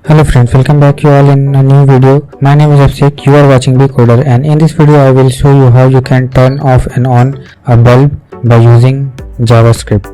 Hello friends, welcome back you all in a new video. My name is Abhishek, you are watching Becoder, and in this video I will show you how you can turn off and on a bulb by using JavaScript.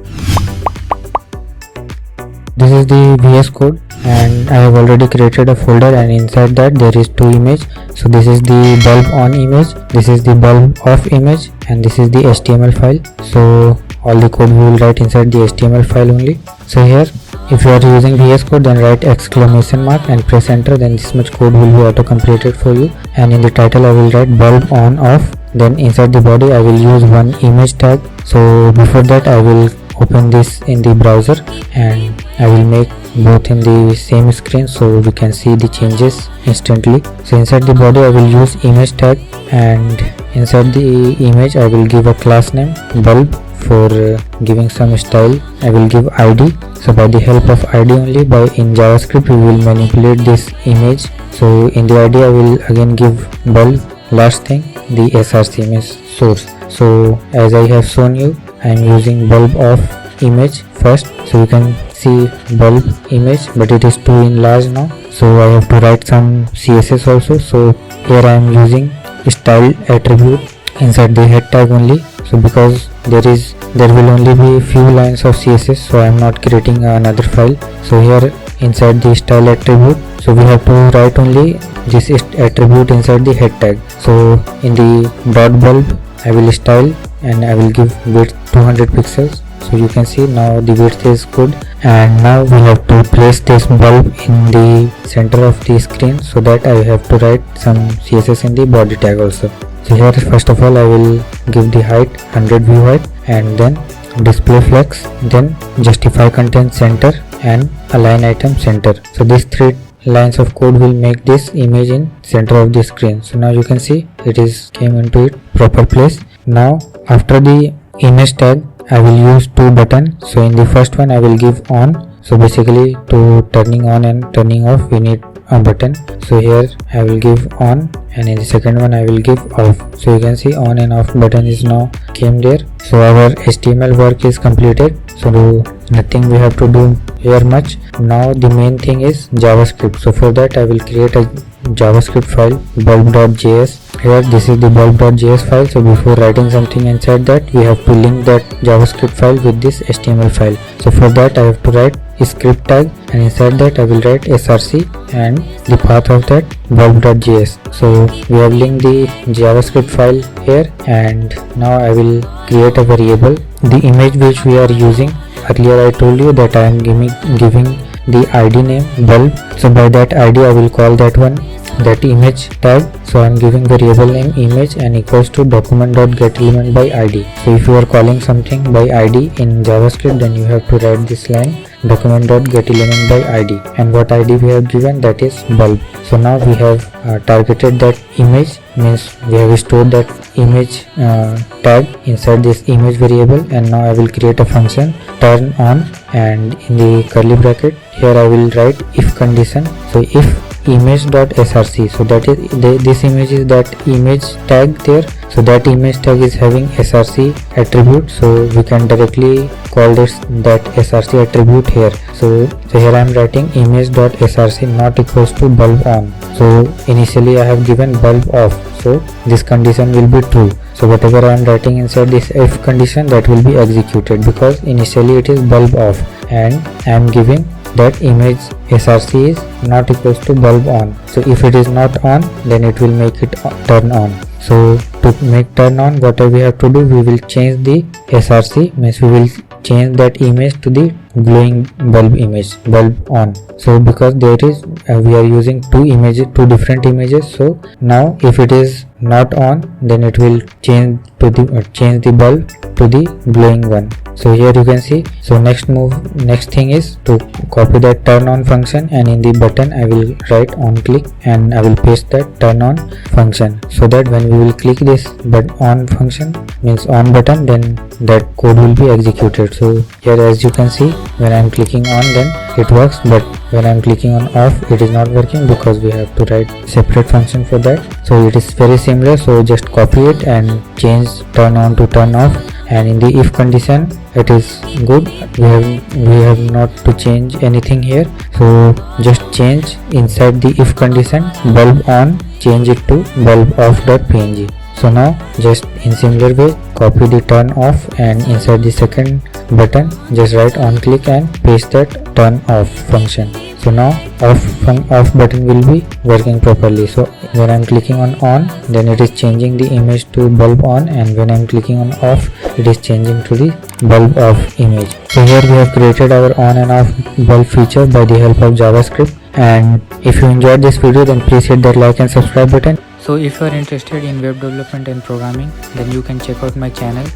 This is the VS Code and I have already created a folder, and inside that there is two images. So this is the bulb on image, this is the bulb off image, and this is the HTML file. So all the code we will write inside the HTML file only. So here, if you are using VS Code, then write exclamation mark and press enter, then this much code will be auto completed for you. And in the title I will write bulb on off. Then inside the body I will use one image tag. So before that I will open this in the browser and I will make both in the same screen so we can see the changes instantly. So inside the body I will use image tag, and inside the image I will give a class name bulb. For giving some style I will give ID. So by the help of ID only, in JavaScript we will manipulate this image. So in the ID I will again give bulb. Last thing, the src image source. So as I have shown you, I am using bulb of image first. So you can see bulb image, but it is too enlarged now, so I have to write some CSS also. So here I am using style attribute inside the head tag only. So because there will only be few lines of CSS, so I am not creating another file. So here inside the style attribute, so we have to write only this attribute inside the head tag. So in the dot bulb I will style and I will give width 200 pixels. So you can see now the width is good, and now we have to place this bulb in the center of the screen, so that I have to write some CSS in the body tag also. So here first of all I will give the height 100 view height, and then display flex, then justify content center, and align item center. So these three lines of code will make this image in center of the screen. So now you can see it is came into its proper place. Now after the image tag I will use two buttons. So in the first one I will give on. So basically to turning on and turning off we need a button. So here I will give on, and in the second one I will give off. So you can see on and off button is now came there. So our HTML work is completed. So nothing we have to do here much. Now the main thing is JavaScript. So for that I will create a JavaScript file bulb.js. Here this is the bulb.js file. So before writing something inside that, we have to link that JavaScript file with this HTML file. So for that I have to write a script tag, and inside that I will write src and the path of that bulb.js. So we have linked the JavaScript file here, and now I will create a variable. The image which we are using, earlier I told you that I am giving the ID name bulb. So by that ID I will call that one that image tag. So I am giving variable name image and equals to document.getElement by ID. So if you are calling something by ID in JavaScript, then you have to write this line document.getElement by ID, and what ID we have given, that is bulb. So now we have targeted that image, means we have stored that image tag inside this image variable, and now I will create a function turn on, and in the curly bracket here I will write if condition. So if image.src, so that is this image is that image tag there. So that image tag is having src attribute, so we can directly call that src attribute here. So here I am writing image.src not equals to bulb on. So initially I have given bulb off, so this condition will be true. So whatever I am writing inside this if condition, that will be executed, because initially it is bulb off, and I am giving that image src is not equals to bulb on. So if it is not on, then it will make it turn on. So to make turn on, what we have to do, we will change the src, means we will change that image to the glowing bulb image, bulb on. So because there is we are using two different images, so now if it is not on, then it will change to the bulb to the glowing one. So here you can see. So next thing is to copy that turn on function, and in the button I will write on click, and I will paste that turn on function, so that when we will click this but on function, means on button, then that code will be executed. So here as you can see, when I am clicking on, then it works, but when I am clicking on off, it is not working, because we have to write separate function for that. So it is very similar. So just copy it and change turn on to turn off, and in the if condition it is good. We have not to change anything here, so just change inside the if condition bulb on, change it to bulb off.png. So now just in similar way copy the turn off, and inside the second button just write on click and paste that turn off function. So now off button will be working properly. So when I'm clicking on, then it is changing the image to bulb on, and when I'm clicking on off, it is changing to the bulb off image. So here we have created our on and off bulb feature by the help of JavaScript. And if you enjoyed this video, then please hit that like and subscribe button. So if you are interested in web development and programming, then you can check out my channel.